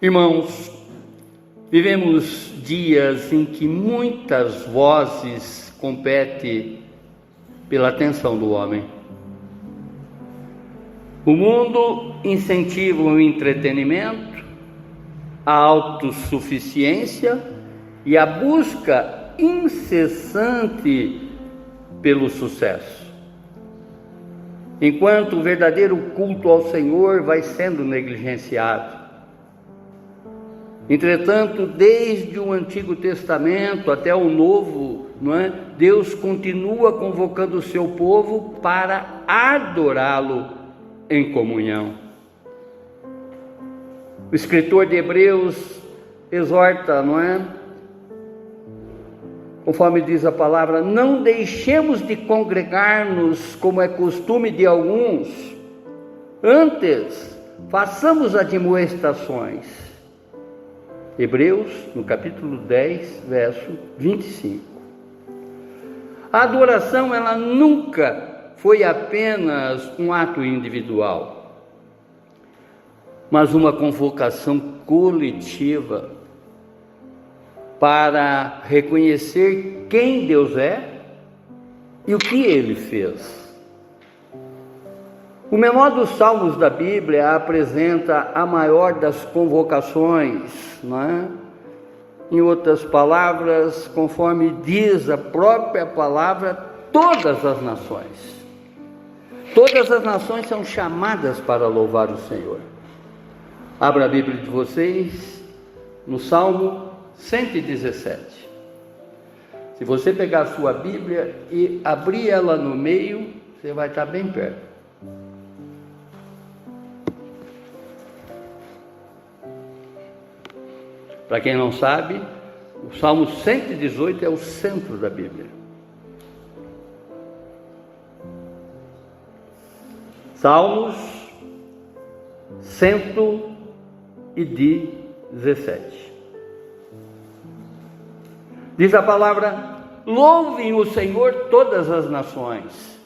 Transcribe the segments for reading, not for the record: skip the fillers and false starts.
Irmãos, vivemos dias em que muitas vozes competem pela atenção do homem. O mundo incentiva o entretenimento, a autossuficiência e a busca incessante pelo sucesso, enquanto o verdadeiro culto ao Senhor vai sendo negligenciado. Entretanto, desde o Antigo Testamento até o Novo, Deus continua convocando o seu povo para adorá-lo em comunhão. O escritor de Hebreus exorta, conforme diz a palavra: não deixemos de congregar-nos como é costume de alguns, antes façamos admoestações. Hebreus, no capítulo 10, verso 25. A adoração, ela nunca foi apenas um ato individual, mas uma convocação coletiva para reconhecer quem Deus é e o que Ele fez. O menor dos salmos da Bíblia apresenta a maior das convocações, Em outras palavras, conforme diz a própria palavra, todas as nações. Todas as nações são chamadas para louvar o Senhor. Abra a Bíblia de vocês no Salmo 117. Se você pegar a sua Bíblia e abrir ela no meio, você vai estar bem perto. Para quem não sabe, o Salmo 118 é o centro da Bíblia. Salmos 117. Diz a palavra: louvem o Senhor todas as nações,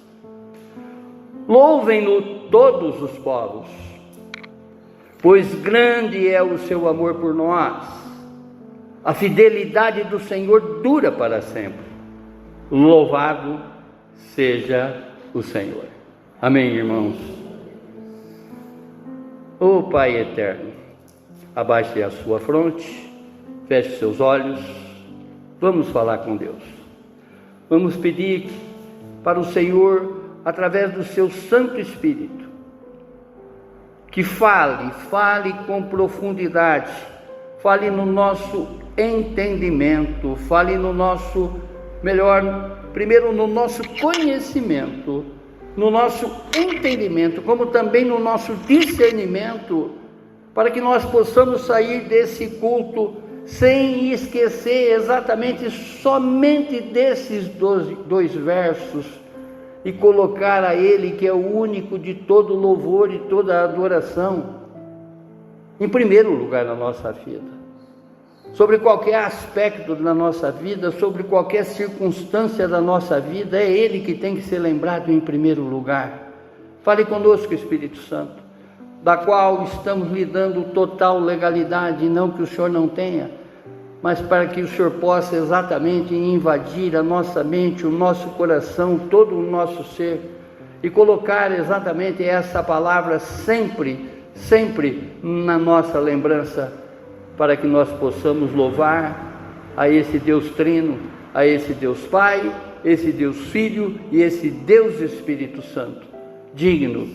louvem-no todos os povos, pois grande é o seu amor por nós. A fidelidade do Senhor dura para sempre. Louvado seja o Senhor. Amém, irmãos? Ó Pai eterno, abaixe a sua fronte, feche seus olhos, vamos falar com Deus. Vamos pedir para o Senhor, através do seu Santo Espírito, que fale com profundidade, fale no nosso entendimento, fale no nosso, primeiro no nosso conhecimento, no nosso entendimento, como também no nosso discernimento, para que nós possamos sair desse culto sem esquecer exatamente somente desses dois versos e colocar a Ele, que é o único de todo louvor e toda adoração, em primeiro lugar na nossa vida. Sobre qualquer aspecto da nossa vida, sobre qualquer circunstância da nossa vida, é Ele que tem que ser lembrado em primeiro lugar. Fale conosco, Espírito Santo, da qual estamos lhe dando total legalidade, não que o Senhor não tenha, mas para que o Senhor possa exatamente invadir a nossa mente, o nosso coração, todo o nosso ser, e colocar exatamente essa palavra sempre na nossa lembrança, para que nós possamos louvar a esse Deus Trino, a esse Deus Pai, esse Deus Filho e esse Deus Espírito Santo, digno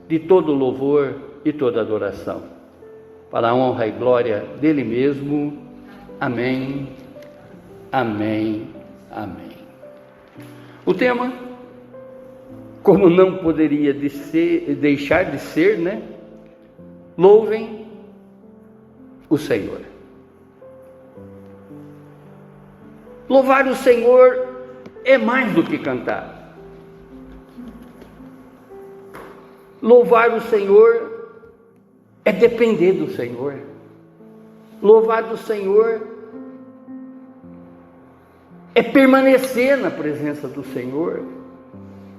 de todo louvor e toda adoração, para a honra e glória dele mesmo. Amém, amém, amém. O tema, como não poderia deixar de ser, louvem o Senhor. Louvar o Senhor é mais do que cantar. Louvar o Senhor é depender do Senhor. Louvar o Senhor é permanecer na presença do Senhor.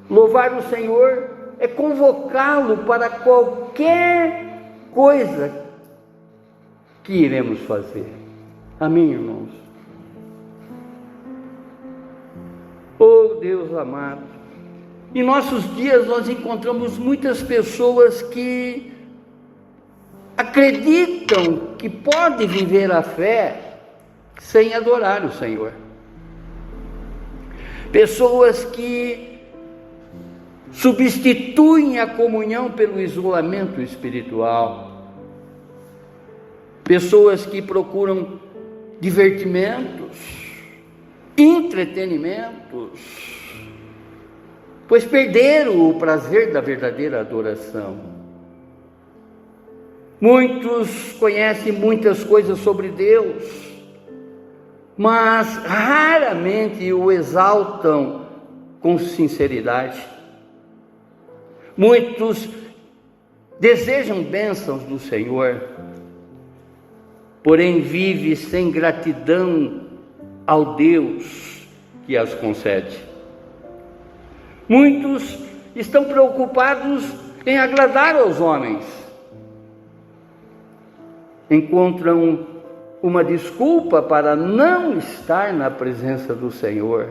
Louvar o Senhor é convocá-lo para qualquer coisa que iremos fazer? Amém, irmãos? Oh, Deus amado, em nossos dias nós encontramos muitas pessoas que acreditam que pode viver a fé sem adorar o Senhor. Pessoas que substituem a comunhão pelo isolamento espiritual. Pessoas que procuram divertimentos, entretenimentos, pois perderam o prazer da verdadeira adoração. Muitos conhecem muitas coisas sobre Deus, mas raramente o exaltam com sinceridade. Muitos desejam bênçãos do Senhor, porém vivem sem gratidão ao Deus que as concede. Muitos estão preocupados em agradar aos homens, encontram uma desculpa para não estar na presença do Senhor.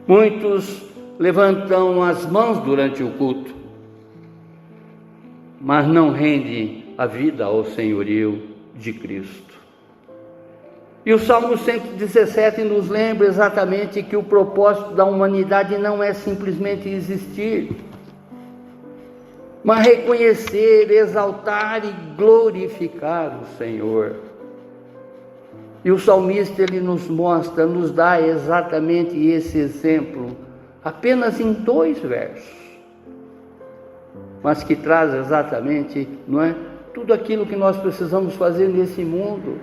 Muitos levantam as mãos durante o culto, mas não rendem a vida ao senhorio de Cristo. E o Salmo 117 nos lembra exatamente que o propósito da humanidade não é simplesmente existir, mas reconhecer, exaltar e glorificar o Senhor. E o salmista, ele nos mostra, nos dá exatamente esse exemplo, apenas em 2 versos, mas que traz exatamente, não é, tudo aquilo que nós precisamos fazer nesse mundo.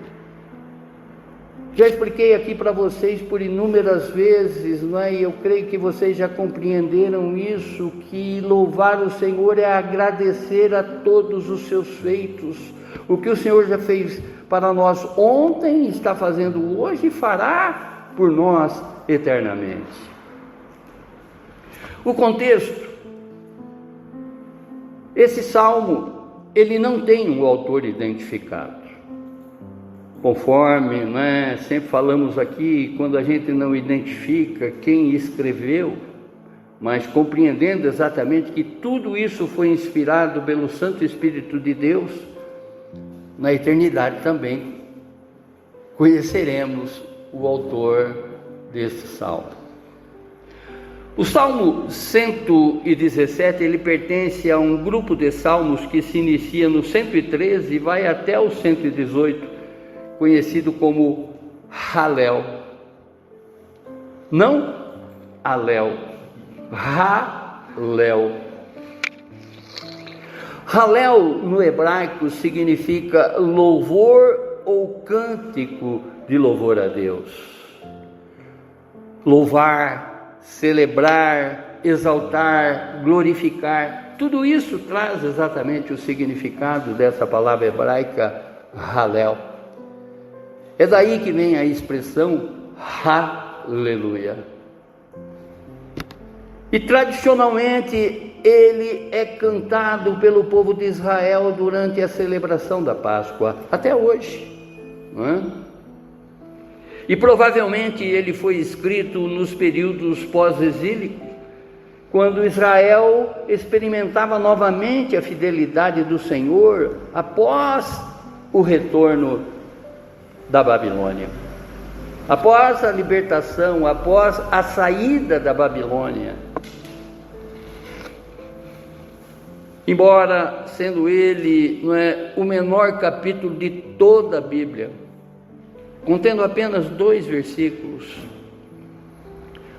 Já expliquei aqui para vocês por inúmeras vezes, não é? E eu creio que vocês já compreenderam isso, que louvar o Senhor é agradecer a todos os seus feitos. O que o Senhor já fez para nós ontem, está fazendo hoje e fará por nós eternamente. O contexto, esse salmo, ele não tem um autor identificado. Conforme, né, sempre falamos aqui, quando a gente não identifica quem escreveu, mas compreendendo exatamente que tudo isso foi inspirado pelo Santo Espírito de Deus, na eternidade também conheceremos o autor desse salmo. O Salmo 117, ele pertence a um grupo de salmos que se inicia no 113 e vai até o 118, conhecido como Halel. Não Alel, Halel. Halel no hebraico significa louvor ou cântico de louvor a Deus. Louvar, celebrar, exaltar, glorificar, tudo isso traz exatamente o significado dessa palavra hebraica Halel. É daí que vem a expressão Aleluia. E tradicionalmente ele é cantado pelo povo de Israel durante a celebração da Páscoa, até hoje, não é? E provavelmente ele foi escrito nos períodos pós-exílicos, quando Israel experimentava novamente a fidelidade do Senhor após o retorno da Babilônia. Após a libertação, após a saída da Babilônia. Embora sendo ele, não é, o menor capítulo de toda a Bíblia, contendo apenas 2 versículos,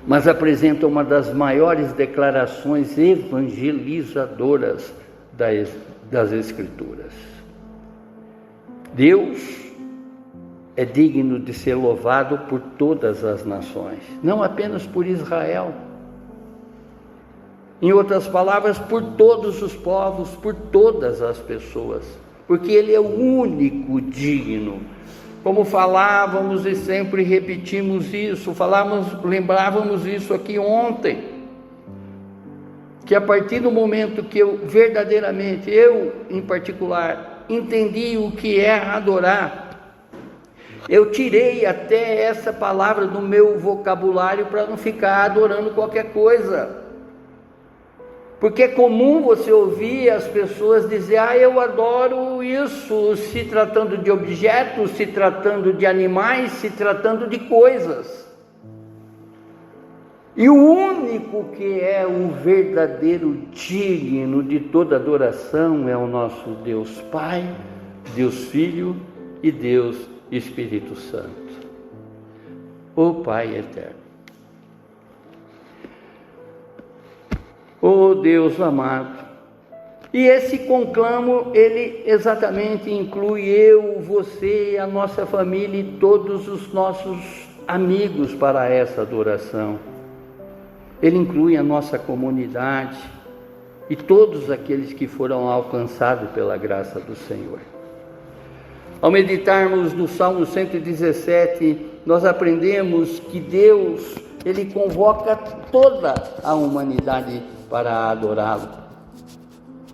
mas apresenta uma das maiores declarações evangelizadoras das Escrituras. Deus é digno de ser louvado por todas as nações, não apenas por Israel. Em outras palavras, por todos os povos, por todas as pessoas, porque Ele é o único digno. Como falávamos e sempre repetimos isso, lembrávamos isso aqui ontem, que a partir do momento que eu verdadeiramente, eu em particular, entendi o que é adorar. Eu tirei até essa palavra do meu vocabulário para não ficar adorando qualquer coisa. Porque é comum você ouvir as pessoas dizer: eu adoro isso, se tratando de objetos, se tratando de animais, se tratando de coisas. E o único que é o verdadeiro digno de toda adoração é o nosso Deus Pai, Deus Filho e Deus Espírito Santo, o Pai eterno. Oh Deus amado, e esse conclamo, ele exatamente inclui eu, você, a nossa família e todos os nossos amigos para essa adoração. Ele inclui a nossa comunidade e todos aqueles que foram alcançados pela graça do Senhor. Ao meditarmos no Salmo 117, nós aprendemos que Deus, Ele convoca toda a humanidade para adorá-lo.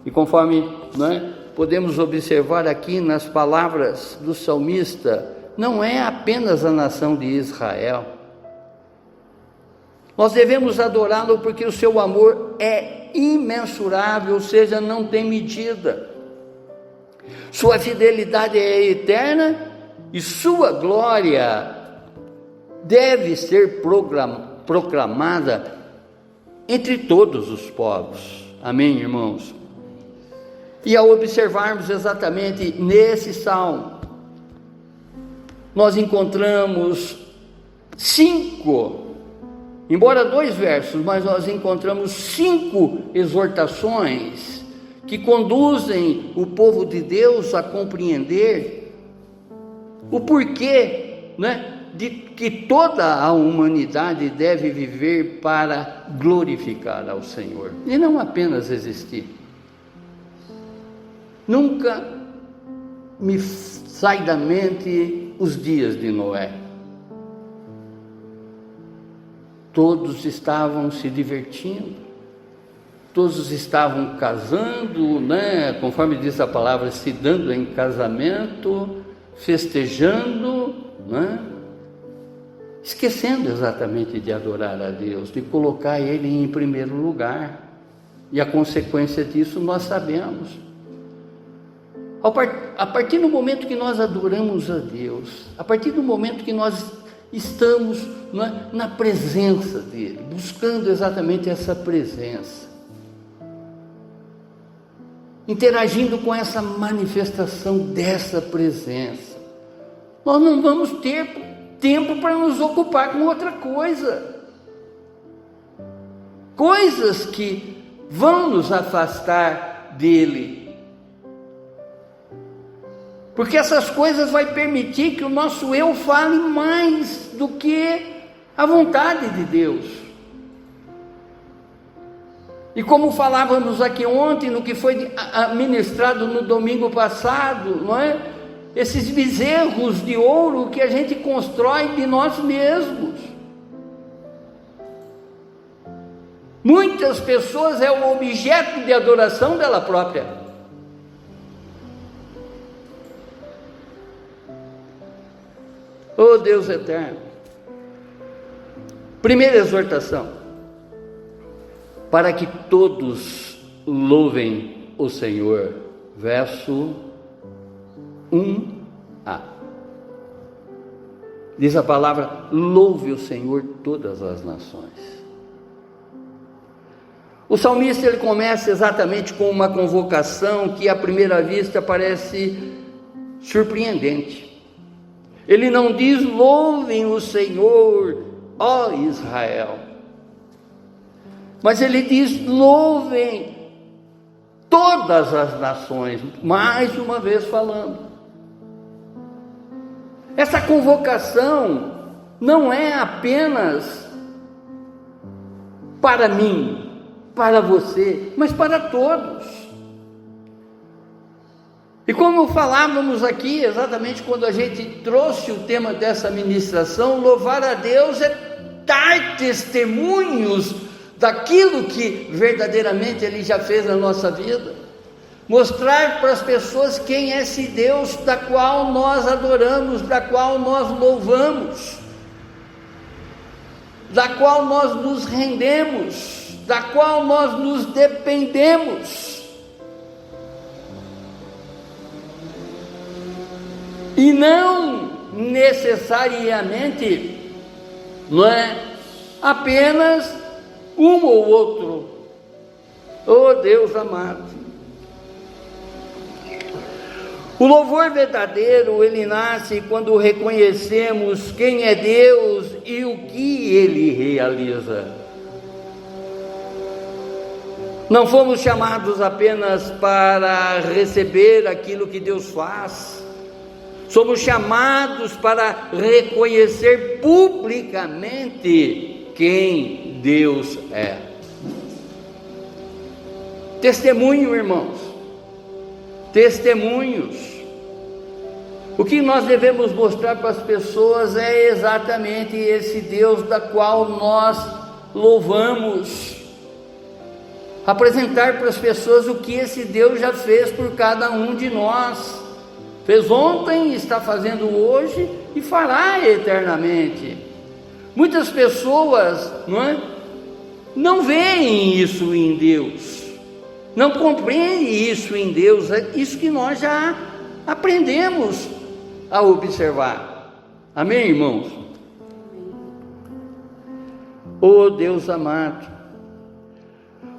E conforme podemos observar aqui nas palavras do salmista, não é apenas a nação de Israel. Nós devemos adorá-lo porque o seu amor é imensurável, ou seja, não tem medida. Sua fidelidade é eterna e sua glória deve ser proclamada entre todos os povos. Amém, irmãos? E ao observarmos exatamente nesse salmo, nós encontramos 5, embora 2 versos, mas nós encontramos 5 exortações que conduzem o povo de Deus a compreender o porquê, de que toda a humanidade deve viver para glorificar ao Senhor e não apenas existir. Nunca me sai da mente os dias de Noé. Todos estavam se divertindo, todos estavam casando, conforme diz a palavra, se dando em casamento, festejando, esquecendo exatamente de adorar a Deus, de colocar Ele em primeiro lugar. E a consequência disso nós sabemos. A partir do momento que nós adoramos a Deus, a partir do momento que nós estamos na presença dEle, buscando exatamente essa presença, interagindo com essa manifestação dessa presença, nós não vamos ter tempo para nos ocupar com outra coisa, coisas que vão nos afastar dEle, porque essas coisas vai permitir que o nosso eu fale mais do que a vontade de Deus. E como falávamos aqui ontem, no que foi ministrado no domingo passado, esses bezerros de ouro que a gente constrói de nós mesmos. Muitas pessoas é o objeto de adoração dela própria. Oh Deus eterno, primeira exortação, para que todos louvem o Senhor, verso 1a, diz a palavra: louve o Senhor todas as nações. O salmista, ele começa exatamente com uma convocação que à primeira vista parece surpreendente. Ele não diz: louvem o Senhor, ó Israel, mas ele diz: louvem todas as nações, mais uma vez falando. Essa convocação não é apenas para mim, para você, mas para todos. E como falávamos aqui, exatamente quando a gente trouxe o tema dessa ministração, louvar a Deus é dar testemunhos daquilo que verdadeiramente Ele já fez na nossa vida. mostrar para as pessoas quem é esse Deus da qual nós adoramos, da qual nós louvamos, da qual nós nos rendemos, da qual nós nos dependemos. E não necessariamente, não é apenas um ou outro. Oh Deus amado, o louvor verdadeiro, ele nasce quando reconhecemos quem é Deus e o que Ele realiza. Não fomos chamados apenas para receber aquilo que Deus faz, somos chamados para reconhecer publicamente quem Deus é. Testemunho, irmãos, testemunhos. O que nós devemos mostrar para as pessoas é exatamente esse Deus da qual nós louvamos. Apresentar para as pessoas o que esse Deus já fez por cada um de nós. Fez ontem, está fazendo hoje e fará eternamente. Muitas pessoas não veem isso em Deus, não compreendem isso em Deus, é isso que nós já aprendemos a observar. Amém, irmãos? Oh Deus amado,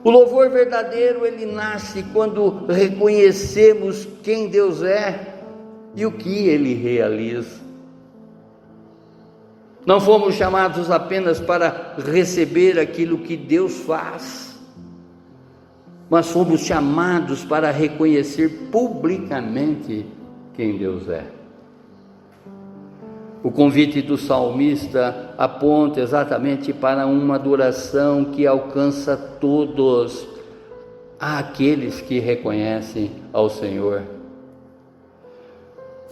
o louvor verdadeiro, ele nasce quando reconhecemos quem Deus é e o que Ele realiza. Não fomos chamados apenas para receber aquilo que Deus faz, mas fomos chamados para reconhecer publicamente quem Deus é. O convite do salmista aponta exatamente para uma adoração que alcança todos aqueles que reconhecem ao Senhor.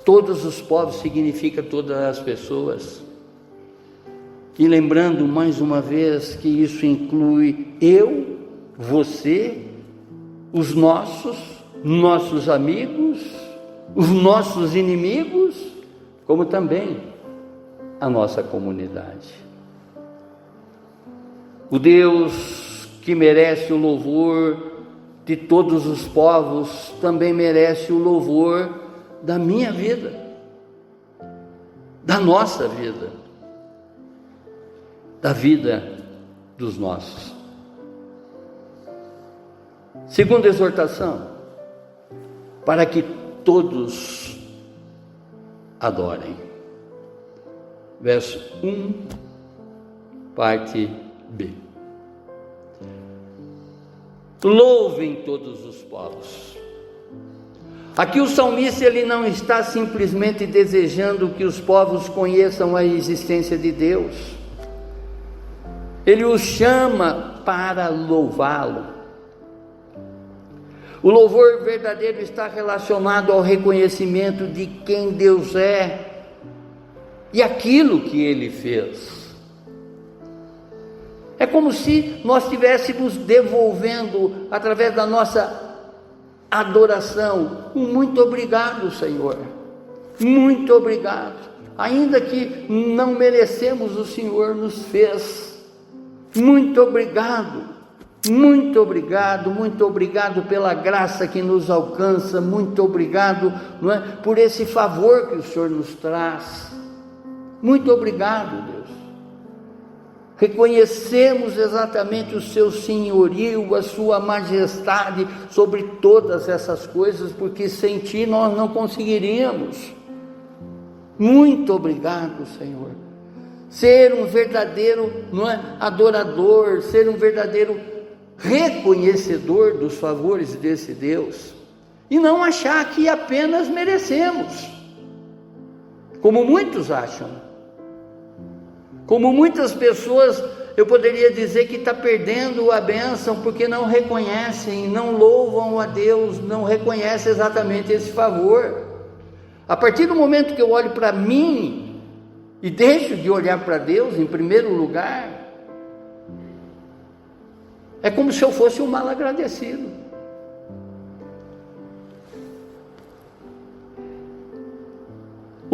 Todos os povos significa todas as pessoas. E lembrando mais uma vez que isso inclui eu, você, os nossos amigos, os nossos inimigos, como também a nossa comunidade. O Deus que merece o louvor de todos os povos também merece o louvor da minha vida, da nossa vida, da vida dos nossos. Segunda exortação, para que todos adorem. Verso 1, parte B. Louvem todos os povos. Aqui o salmista, ele não está simplesmente desejando que os povos conheçam a existência de Deus. Ele os chama para louvá-lo. O louvor verdadeiro está relacionado ao reconhecimento de quem Deus é e aquilo que Ele fez. É como se nós estivéssemos devolvendo, através da nossa adoração, um muito obrigado, Senhor, muito obrigado. Ainda que não merecemos, o Senhor nos fez. Muito obrigado, muito obrigado, muito obrigado pela graça que nos alcança, muito obrigado, por esse favor que o Senhor nos traz. Muito obrigado, Deus. Reconhecemos exatamente o seu senhorio, a sua majestade sobre todas essas coisas, porque sem ti nós não conseguiríamos. Muito obrigado, Senhor. Ser um verdadeiro adorador, ser um verdadeiro reconhecedor dos favores desse Deus, e não achar que apenas merecemos, como muitos acham. Como muitas pessoas, eu poderia dizer que está perdendo a bênção porque não reconhecem, não louvam a Deus, não reconhecem exatamente esse favor. A partir do momento que eu olho para mim e deixo de olhar para Deus em primeiro lugar, é como se eu fosse um mal agradecido.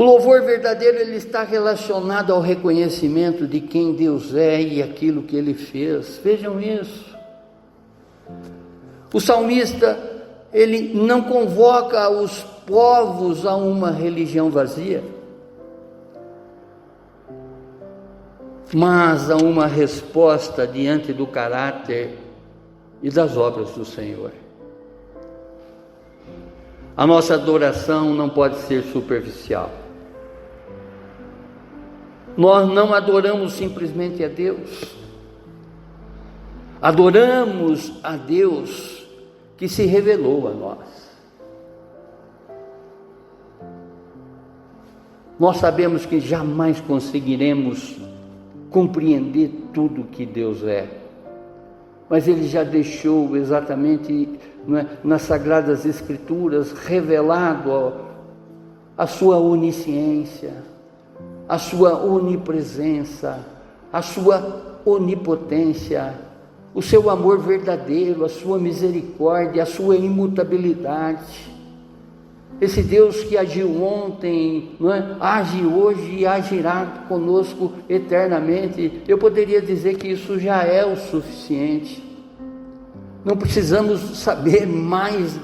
O louvor verdadeiro, ele está relacionado ao reconhecimento de quem Deus é e aquilo que Ele fez. Vejam isso. O salmista, ele não convoca os povos a uma religião vazia, mas a uma resposta diante do caráter e das obras do Senhor. A nossa adoração não pode ser superficial. Nós não adoramos simplesmente a Deus. Adoramos a Deus que se revelou a nós. Nós sabemos que jamais conseguiremos compreender tudo que Deus é, mas Ele já deixou exatamente, nas Sagradas Escrituras, revelado a sua onisciência, a sua onipresença, a sua onipotência, o seu amor verdadeiro, a sua misericórdia, a sua imutabilidade. Esse Deus que agiu ontem, age hoje e agirá conosco eternamente. Eu poderia dizer que isso já é o suficiente. Não precisamos saber mais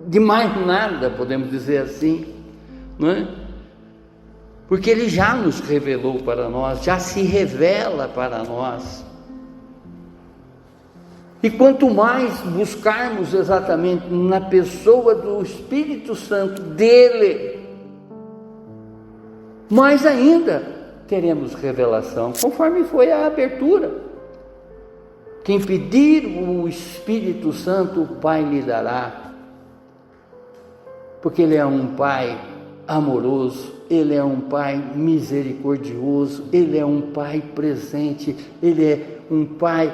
de mais nada, podemos dizer assim, porque Ele já nos revelou para nós, já se revela para nós. E quanto mais buscarmos exatamente na pessoa do Espírito Santo dele, mais ainda teremos revelação, conforme foi a abertura. Quem pedir o Espírito Santo, o Pai lhe dará, porque Ele é um Pai amoroso, Ele é um Pai misericordioso, Ele é um Pai presente, Ele é um Pai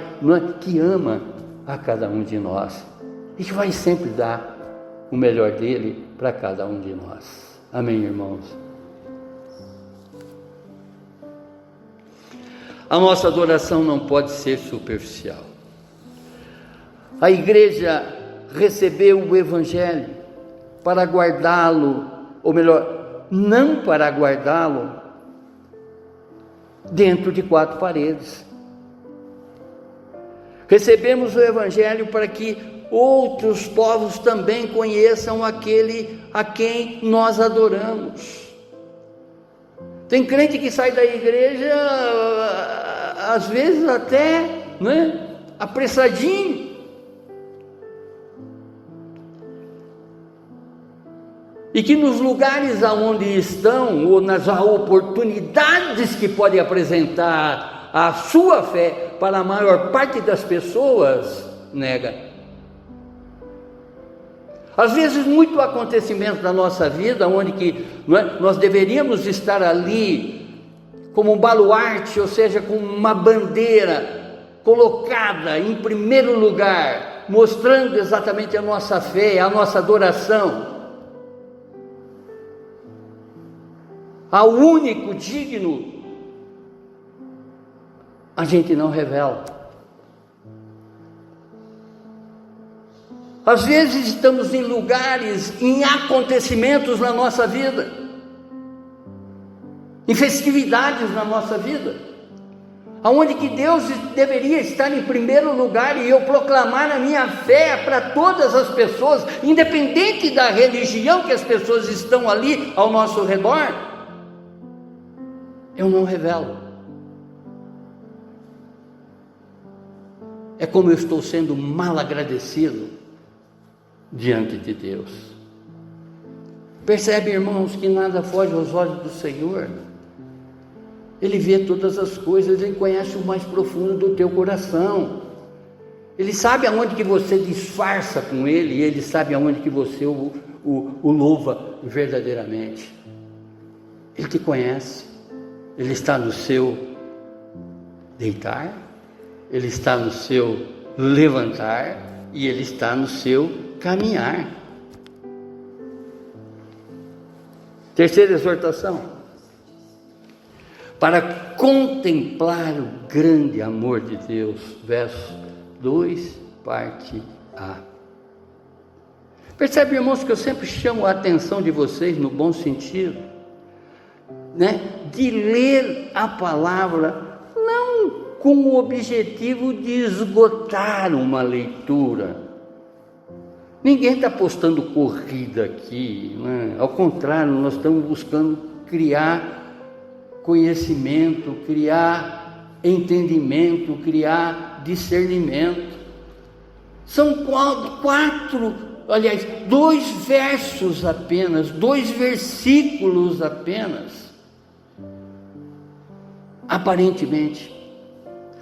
que ama a cada um de nós e que vai sempre dar o melhor dele para cada um de nós. Amém, irmãos? A nossa adoração não pode ser superficial. A igreja recebeu o Evangelho para guardá-lo, ou melhor, não para guardá-lo dentro de quatro paredes. Recebemos o Evangelho para que outros povos também conheçam aquele a quem nós adoramos. Tem crente que sai da igreja, às vezes até apressadinho. E que nos lugares aonde estão, ou nas oportunidades que pode apresentar a sua fé para a maior parte das pessoas, nega. Às vezes, muito acontecimento da nossa vida, onde que nós deveríamos estar ali como um baluarte, ou seja, com uma bandeira colocada em primeiro lugar, mostrando exatamente a nossa fé, a nossa adoração ao único digno, a gente não revela. Às vezes estamos em lugares, em acontecimentos na nossa vida, em festividades na nossa vida, aonde que Deus deveria estar em primeiro lugar e eu proclamar a minha fé para todas as pessoas, independente da religião que as pessoas estão ali ao nosso redor, eu não revelo. É como eu estou sendo mal agradecido diante de Deus. Percebe, irmãos, que nada foge aos olhos do Senhor. Ele vê todas as coisas, Ele conhece o mais profundo do teu coração. Ele sabe aonde que você disfarça com Ele, e Ele sabe aonde que você o louva verdadeiramente. Ele te conhece. Ele está no seu deitar, Ele está no seu levantar e Ele está no seu caminhar. Terceira exortação: para contemplar o grande amor de Deus, verso 2, parte A. Percebe, irmãos, que eu sempre chamo a atenção de vocês no bom sentido. de ler a palavra, não com o objetivo de esgotar uma leitura. Ninguém está postando corrida aqui, Ao contrário, nós estamos buscando criar conhecimento, criar entendimento, criar discernimento. São dois versos apenas, 2 versículos apenas, aparentemente.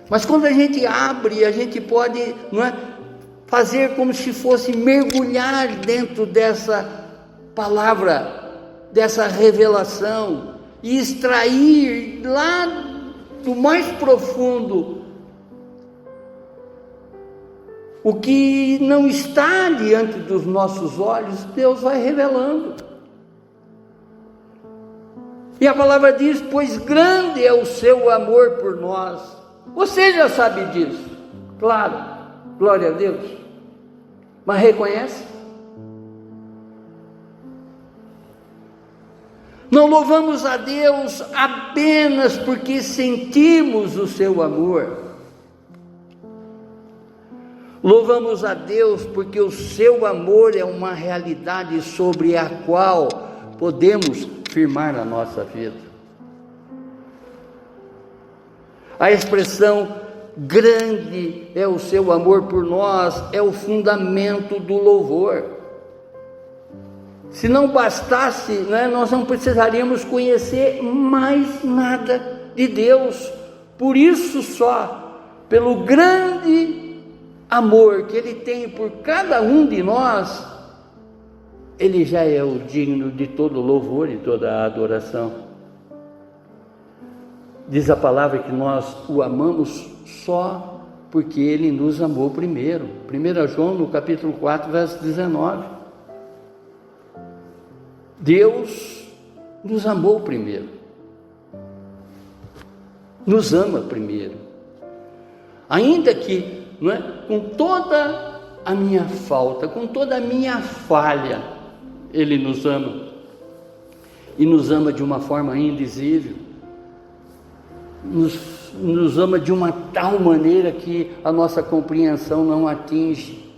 Mas quando a gente abre, a gente pode, fazer como se fosse mergulhar dentro dessa palavra, dessa revelação, e extrair lá do mais profundo o que não está diante dos nossos olhos. Deus vai revelando. E a palavra diz: pois grande é o seu amor por nós. Você já sabe disso, claro, glória a Deus, mas reconhece? Não louvamos a Deus apenas porque sentimos o seu amor. Louvamos a Deus porque o seu amor é uma realidade sobre a qual podemos firmar a nossa vida. A expressão grande é o seu amor por nós é o fundamento do louvor. Se não bastasse, nós não precisaríamos conhecer mais nada de Deus. Por isso só, pelo grande amor que Ele tem por cada um de nós, Ele já é o digno de todo louvor e toda a adoração. Diz a palavra que nós o amamos só porque Ele nos amou primeiro. 1 João, no capítulo 4, verso 19. Deus nos amou primeiro, nos ama primeiro, ainda que, com toda a minha falta, com toda a minha falha, Ele nos ama, e nos ama de uma forma indizível, nos ama de uma tal maneira que a nossa compreensão não atinge.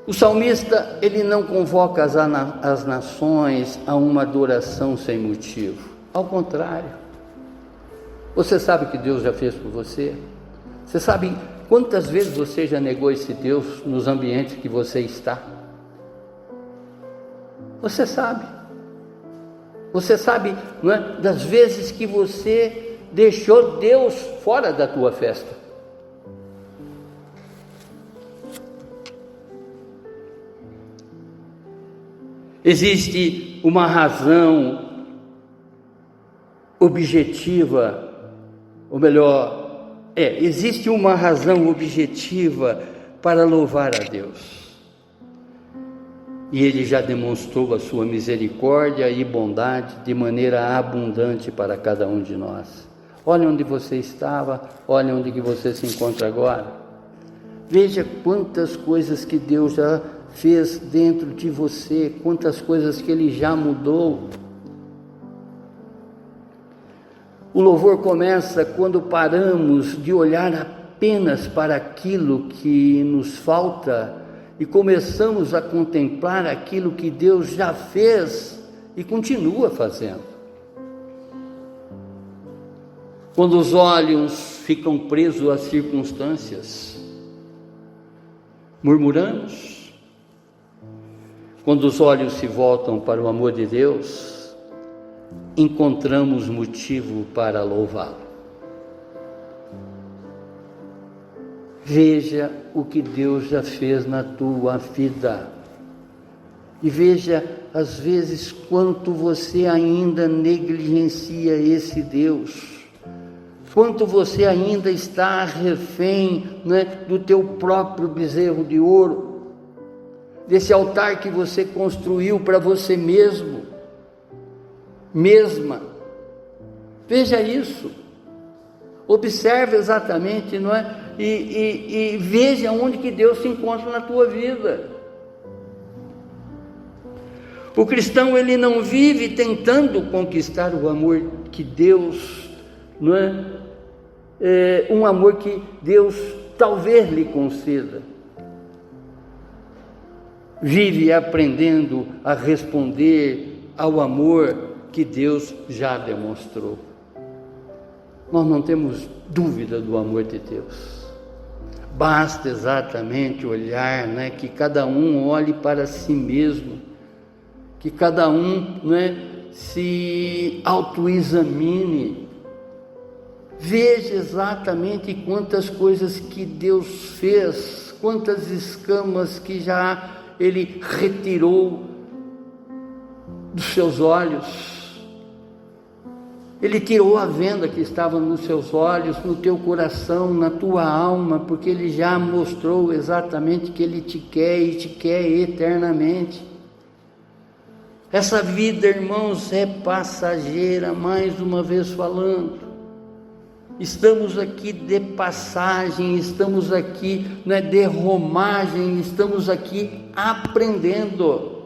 O salmista, ele não convoca as nações a uma adoração sem motivo. Ao contrário. Você sabe o que Deus já fez por você? Você sabe quantas vezes você já negou esse Deus nos ambientes que você está? Você sabe. Você sabe, das vezes que você deixou Deus fora da tua festa. Existe uma razão objetiva, ou melhor, existe uma razão objetiva para louvar a Deus. E Ele já demonstrou a sua misericórdia e bondade de maneira abundante para cada um de nós. Olha onde você estava, olha onde que você se encontra agora. Veja quantas coisas que Deus já fez dentro de você, quantas coisas que Ele já mudou. O louvor começa quando paramos de olhar apenas para aquilo que nos falta e começamos a contemplar aquilo que Deus já fez e continua fazendo. Quando os olhos ficam presos às circunstâncias, murmuramos. Quando os olhos se voltam para o amor de Deus, encontramos motivo para louvá-lo. Veja o que Deus já fez na tua vida. E veja, às vezes, quanto você ainda negligencia esse Deus. Quanto você ainda está refém, do teu próprio bezerro de ouro. Desse altar que você construiu para você mesmo, mesma. Veja isso, observe exatamente, e veja onde que Deus se encontra na tua vida. O cristão, ele não vive tentando conquistar o amor que Deus, não é? Um amor que Deus talvez lhe conceda. Vive aprendendo a responder ao amor que Deus já demonstrou. Nós não temos dúvida do amor de Deus. Basta exatamente olhar, né, que cada um olhe para si mesmo, que cada um, né, se autoexamine, veja exatamente quantas coisas que Deus fez, quantas escamas que já Ele retirou dos seus olhos. Ele tirou a venda que estava nos seus olhos, no teu coração, na tua alma, porque Ele já mostrou exatamente que Ele te quer e te quer eternamente. Essa vida, irmãos, é passageira, mais uma vez falando. Estamos aqui de passagem, estamos aqui, né, de romagem, estamos aqui aprendendo.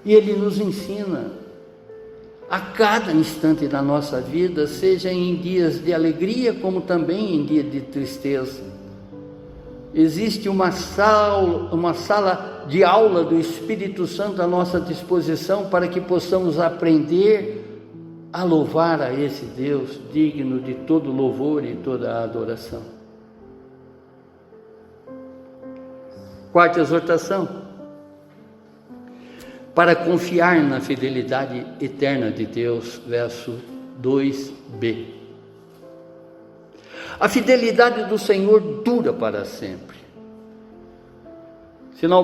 E Ele nos ensina a cada instante da nossa vida, seja em dias de alegria, como também em dias de tristeza. Existe uma sala de aula do Espírito Santo à nossa disposição para que possamos aprender a louvar a esse Deus digno de todo louvor e toda adoração. Quarta exortação: para confiar na fidelidade eterna de Deus, verso 2b. A fidelidade do Senhor dura para sempre. Se não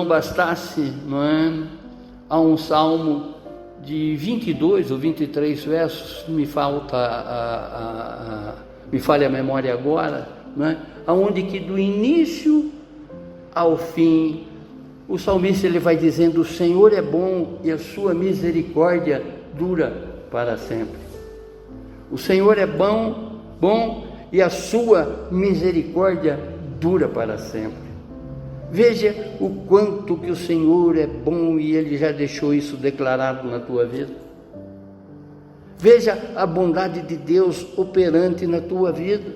bastasse, não é? Há um salmo de 22 ou 23 versos, me falha a memória agora, não é? Onde que do início ao fim, o salmista ele vai dizendo: o Senhor é bom e a sua misericórdia dura para sempre. O Senhor é bom e a sua misericórdia dura para sempre. Veja o quanto que o Senhor é bom e Ele já deixou isso declarado na tua vida. Veja a bondade de Deus operante na tua vida.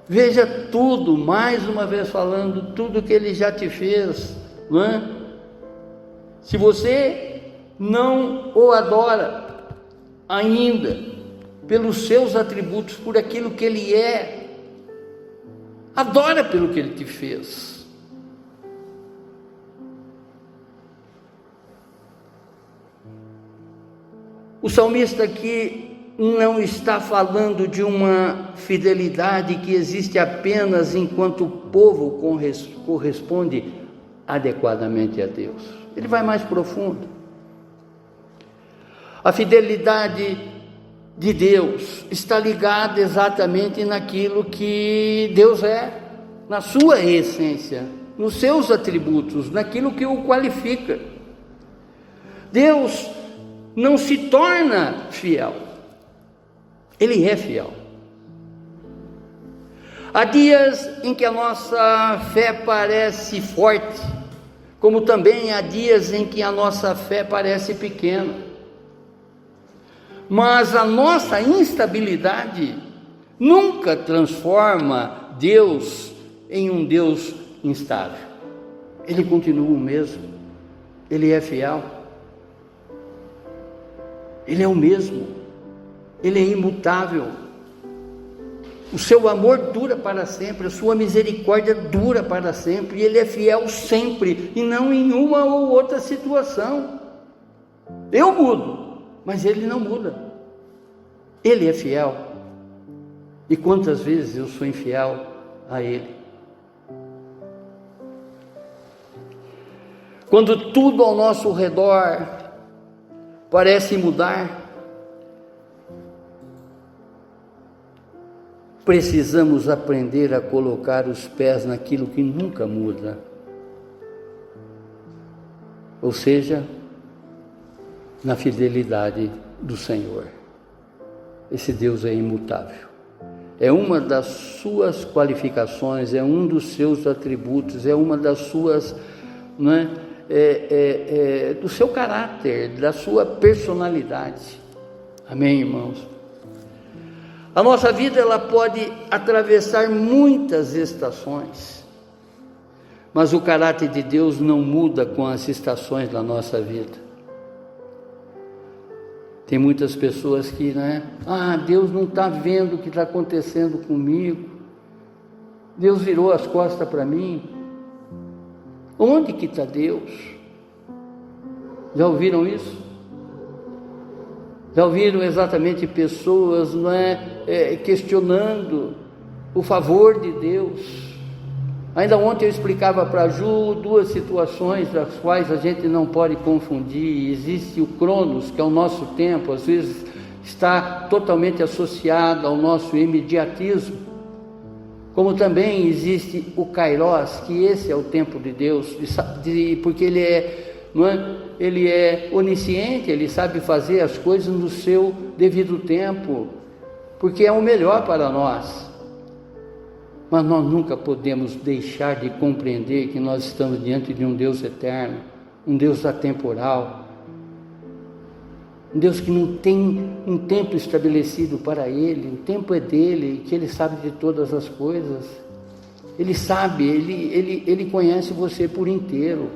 Veja tudo, mais uma vez falando, tudo que Ele já te fez, não é? Se você não o adora ainda pelos seus atributos, por aquilo que Ele é, adora pelo que Ele te fez. O salmista aqui não está falando de uma fidelidade que existe apenas enquanto o povo corresponde adequadamente a Deus. Ele vai mais profundo. A fidelidade de Deus está ligada exatamente naquilo que Deus é, na sua essência, nos seus atributos, naquilo que o qualifica. Deus não se torna fiel. Ele é fiel. Há dias em que a nossa fé parece forte, como também há dias em que a nossa fé parece pequena. Mas a nossa instabilidade nunca transforma Deus em um Deus instável. Ele continua o mesmo. Ele é fiel. Ele é o mesmo. Ele é imutável. O seu amor dura para sempre, a sua misericórdia dura para sempre, e Ele é fiel sempre, e não em uma ou outra situação. Eu mudo, mas Ele não muda. Ele é fiel. E quantas vezes eu sou infiel a Ele? Quando tudo ao nosso redor parece mudar, precisamos aprender a colocar os pés naquilo que nunca muda. Ou seja, na fidelidade do Senhor. Esse Deus é imutável. É uma das suas qualificações, é um dos seus atributos, é uma das suas não é? Do seu caráter, da sua personalidade. Amém, irmãos? A nossa vida, ela pode atravessar muitas estações, mas o caráter de Deus não muda com as estações da nossa vida. Tem muitas pessoas que, Deus não está vendo o que está acontecendo comigo, Deus virou as costas para mim. Onde que está Deus? Já ouviram isso? Já ouviram exatamente pessoas, questionando o favor de Deus? Ainda ontem eu explicava para a Ju duas situações das quais a gente não pode confundir. Existe o Cronos, que é o nosso tempo, às vezes está totalmente associado ao nosso imediatismo, como também existe o Kairos, que esse é o tempo de Deus, porque ele é onisciente, ele sabe fazer as coisas no seu devido tempo, porque é o melhor para nós. Mas nós nunca podemos deixar de compreender que nós estamos diante de um Deus eterno, um Deus atemporal, um Deus que não tem um tempo estabelecido para Ele, o tempo é dele, que Ele sabe de todas as coisas. Ele sabe, Ele conhece você por inteiro,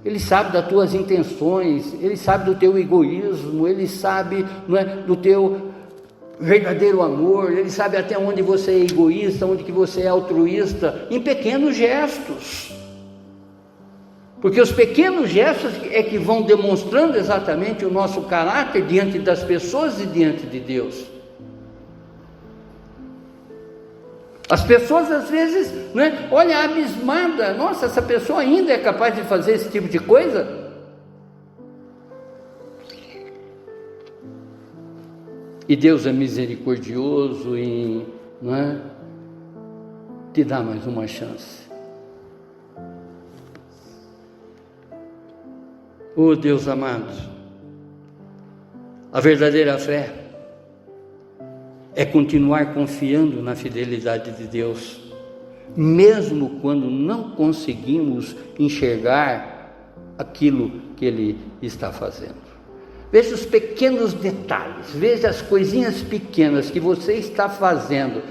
Ele sabe das tuas intenções, Ele sabe do teu egoísmo, Ele sabe do teu verdadeiro amor, Ele sabe até onde você é egoísta, onde que você é altruísta, em pequenos gestos, porque os pequenos gestos é que vão demonstrando exatamente o nosso caráter diante das pessoas e diante de Deus. As pessoas às vezes, olha abismada, nossa, essa pessoa ainda é capaz de fazer esse tipo de coisa? E Deus é misericordioso em te dar mais uma chance. Oh Deus amado, a verdadeira fé é continuar confiando na fidelidade de Deus, mesmo quando não conseguimos enxergar aquilo que Ele está fazendo. Veja os pequenos detalhes, veja as coisinhas pequenas que você está fazendo,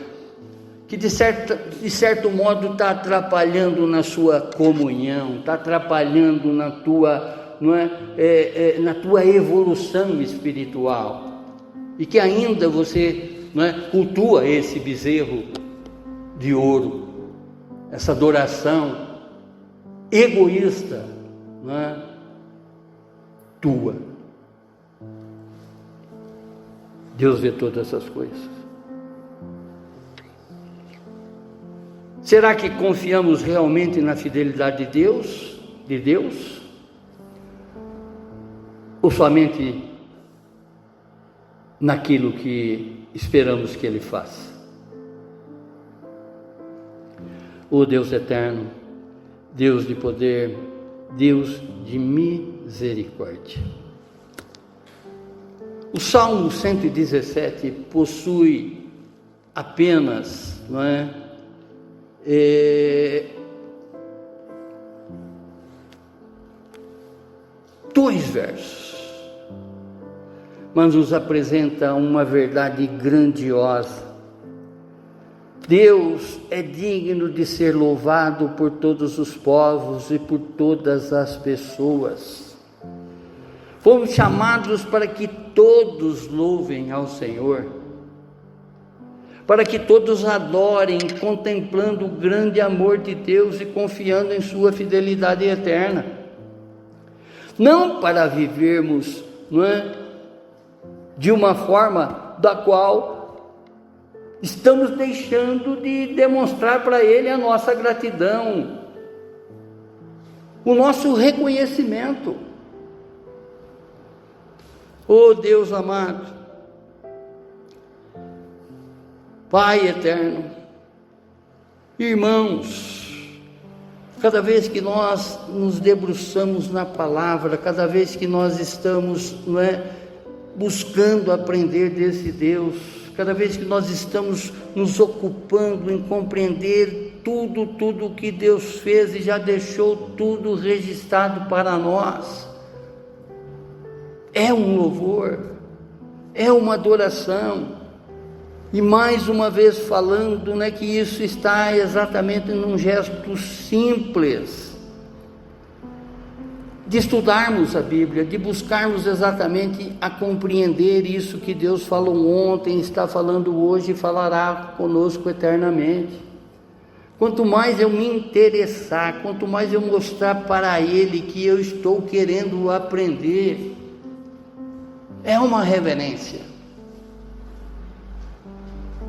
que de certo modo está atrapalhando na sua comunhão, está atrapalhando na tua, na tua evolução espiritual, e que ainda você cultua esse bezerro de ouro, essa adoração egoísta, tua. Deus vê todas essas coisas. Será que confiamos realmente na fidelidade de Deus? Ou somente naquilo que esperamos que Ele faça? O Deus eterno, Deus de poder, Deus de misericórdia. O Salmo 117 possui apenas, dois versos, mas nos apresenta uma verdade grandiosa. Deus é digno de ser louvado por todos os povos e por todas as pessoas. Fomos chamados para que todos louvem ao Senhor, para que todos adorem, contemplando o grande amor de Deus e confiando em sua fidelidade eterna. Não para vivermos, de uma forma da qual estamos deixando de demonstrar para Ele a nossa gratidão, o nosso reconhecimento. Oh Deus amado, Pai eterno, irmãos, cada vez que nós nos debruçamos na palavra, cada vez que nós estamos buscando aprender desse Deus, cada vez que nós estamos nos ocupando em compreender tudo que Deus fez e já deixou tudo registrado para nós. É um louvor, é uma adoração. E mais uma vez falando, né, que isso está exatamente num gesto simples de estudarmos a Bíblia, de buscarmos exatamente a compreender isso que Deus falou ontem, está falando hoje e falará conosco eternamente. Quanto mais eu me interessar, quanto mais eu mostrar para Ele que eu estou querendo aprender, é uma reverência,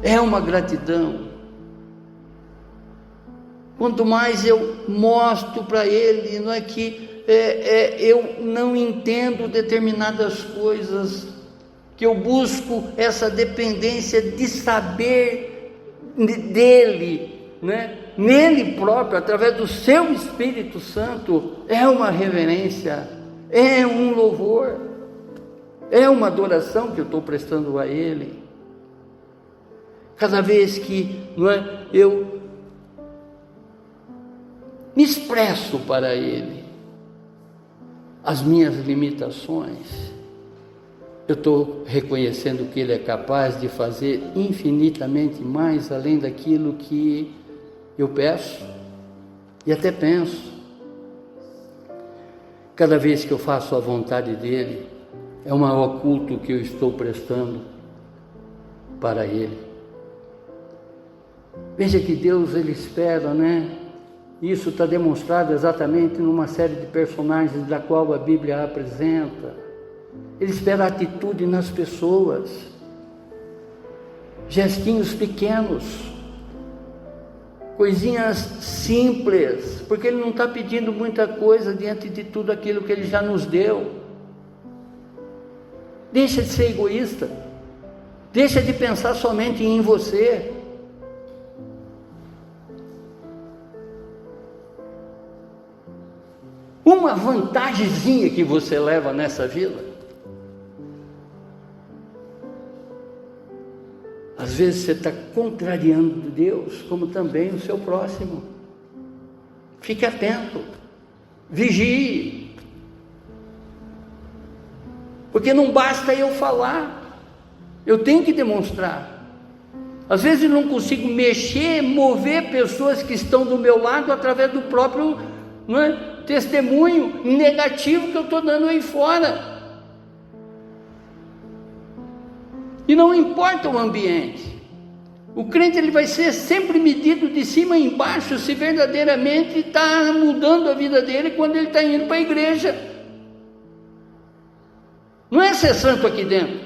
é uma gratidão. Quanto mais eu mostro para Ele, não é que eu não entendo determinadas coisas, que eu busco essa dependência de saber dEle, né? Nele próprio, através do seu Espírito Santo, é uma reverência, é um louvor, é uma adoração que eu estou prestando a Ele. Cada vez que, não é, eu me expresso para Ele as minhas limitações, eu estou reconhecendo que Ele é capaz de fazer infinitamente mais além daquilo que eu peço e até penso. Cada vez que eu faço a vontade dEle, é um maior culto que eu estou prestando para Ele. Veja que Deus, Ele espera, né? Isso está demonstrado exatamente numa série de personagens da qual a Bíblia apresenta. Ele espera a atitude nas pessoas, gestinhos pequenos, coisinhas simples, porque Ele não está pedindo muita coisa diante de tudo aquilo que Ele já nos deu. Deixa de ser egoísta, deixa de pensar somente em você. Uma vantagemzinha que você leva nessa vida. Às vezes você está contrariando Deus, como também o seu próximo. Fique atento, vigie. Porque não basta eu falar, eu tenho que demonstrar. Às vezes eu não consigo mover pessoas que estão do meu lado através do próprio, não é, testemunho negativo que eu estou dando aí fora. E não importa o ambiente, o crente ele vai ser sempre medido de cima a embaixo se verdadeiramente está mudando a vida dele quando ele está indo para a igreja. Não é ser santo aqui dentro.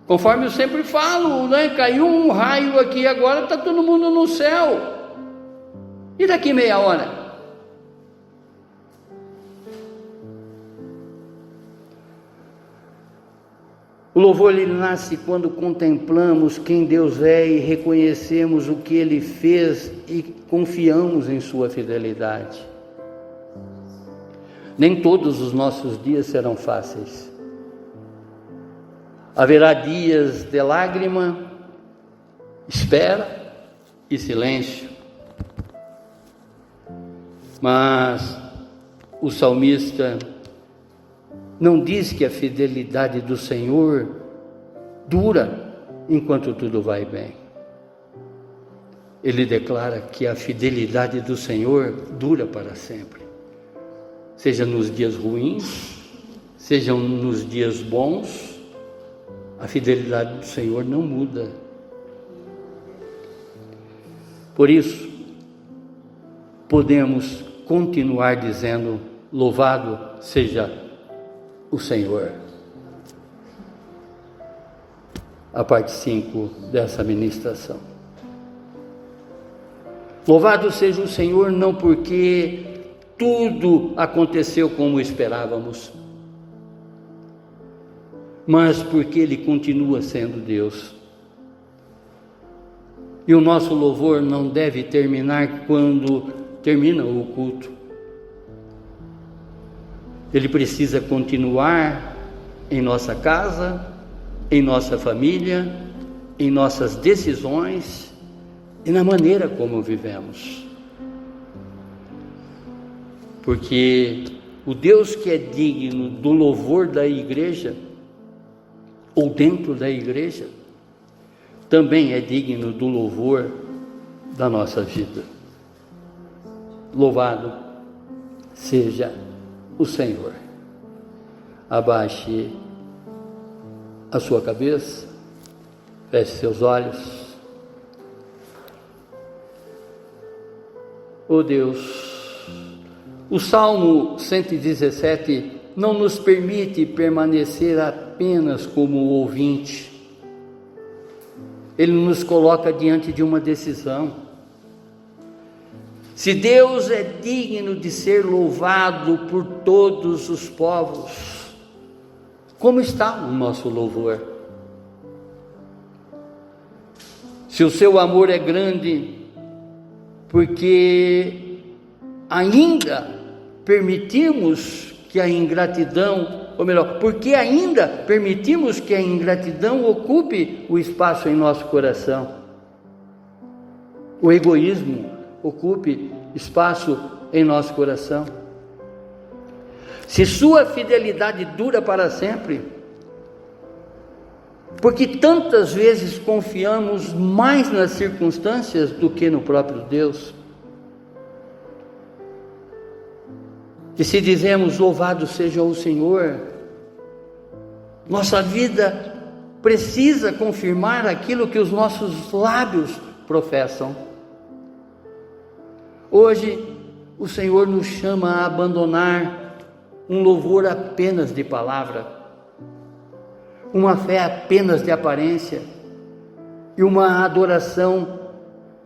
Conforme eu sempre falo, né? Caiu um raio aqui, agora está todo mundo no céu. E daqui meia hora? O louvor ele nasce quando contemplamos quem Deus é e reconhecemos o que Ele fez e confiamos em sua fidelidade. Nem todos os nossos dias serão fáceis. Haverá dias de lágrima, espera e silêncio. Mas o salmista não diz que a fidelidade do Senhor dura enquanto tudo vai bem. Ele declara que a fidelidade do Senhor dura para sempre. Seja nos dias ruins, sejam nos dias bons, a fidelidade do Senhor não muda. Por isso, podemos continuar dizendo: louvado seja o Senhor. A parte 5 dessa ministração. Louvado seja o Senhor, não porque tudo aconteceu como esperávamos, mas porque Ele continua sendo Deus. E o nosso louvor não deve terminar quando termina o culto. Ele precisa continuar em nossa casa, em nossa família, em nossas decisões e na maneira como vivemos. Porque o Deus que é digno do louvor da igreja, ou dentro da igreja, também é digno do louvor da nossa vida. Louvado seja o Senhor. Abaixe a sua cabeça, feche seus olhos. Oh Deus, o Salmo 117 não nos permite permanecer apenas como ouvinte. Ele nos coloca diante de uma decisão. Se Deus é digno de ser louvado por todos os povos, como está o nosso louvor? Se o seu amor é grande, porque ainda permitimos que a ingratidão, ou melhor, porque ainda permitimos que a ingratidão ocupe o espaço em nosso coração, o egoísmo ocupe espaço em nosso coração. Se sua fidelidade dura para sempre, porque tantas vezes confiamos mais nas circunstâncias do que no próprio Deus. E se dizemos louvado seja o Senhor, nossa vida precisa confirmar aquilo que os nossos lábios professam. Hoje o Senhor nos chama a abandonar um louvor apenas de palavra, uma fé apenas de aparência e uma adoração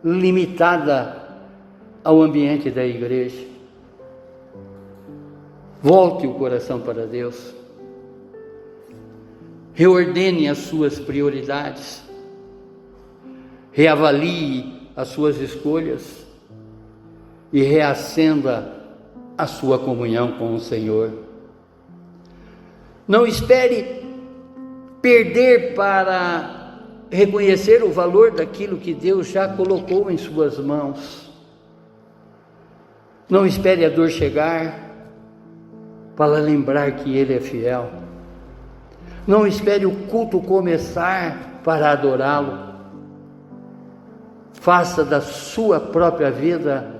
limitada ao ambiente da igreja. Volte o coração para Deus, reordene as suas prioridades, reavalie as suas escolhas e reacenda a sua comunhão com o Senhor. Não espere perder para reconhecer o valor daquilo que Deus já colocou em suas mãos. Não espere a dor chegar para lembrar que Ele é fiel. Não espere o culto começar para adorá-lo. Faça da sua própria vida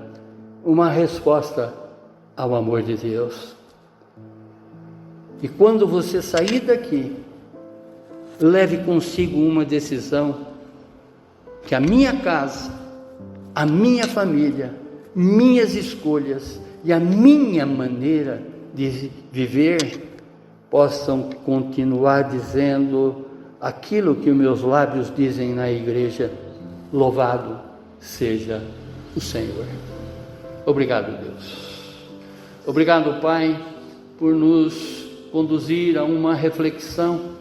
uma resposta ao amor de Deus. E quando você sair daqui, leve consigo uma decisão: que a minha casa, a minha família, minhas escolhas e a minha maneira de viver possam continuar dizendo aquilo que os meus lábios dizem na igreja: louvado seja o Senhor. Obrigado, Deus. Obrigado, Pai, por nos conduzir a uma reflexão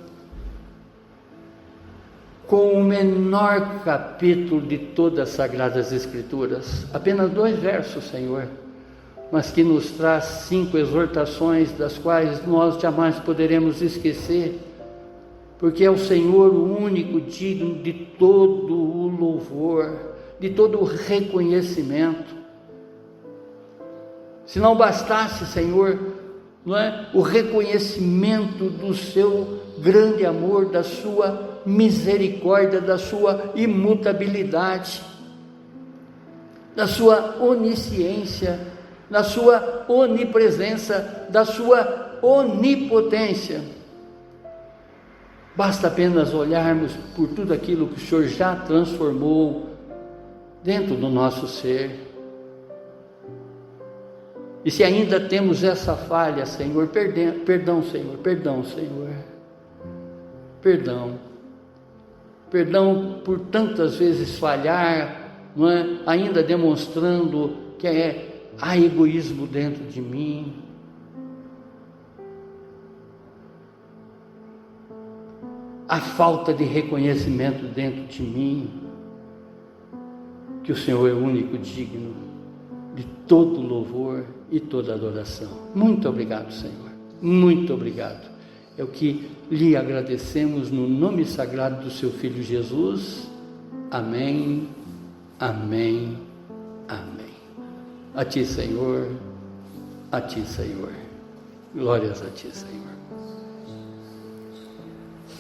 com o menor capítulo de todas as Sagradas Escrituras, apenas 2 versos, Senhor, mas que nos traz 5 exortações, das quais nós jamais poderemos esquecer, porque é o Senhor o único digno de todo o louvor, de todo o reconhecimento. Se não bastasse, Senhor, não é, o reconhecimento do seu grande amor, da sua misericórdia, da sua imutabilidade, da sua onisciência, da sua onipresença, da sua onipotência. Basta apenas olharmos por tudo aquilo que o Senhor já transformou dentro do nosso ser. E se ainda temos essa falha, Senhor, perdão, Senhor, perdão, Senhor, perdão por tantas vezes falhar, não é? Ainda demonstrando que há egoísmo dentro de mim. Há falta de reconhecimento dentro de mim, que o Senhor é o único digno de todo louvor e toda adoração. Muito obrigado, Senhor, muito obrigado. É o que lhe agradecemos no nome sagrado do seu Filho Jesus. Amém, amém, amém. A ti, Senhor, a ti, Senhor. Glórias a ti, Senhor.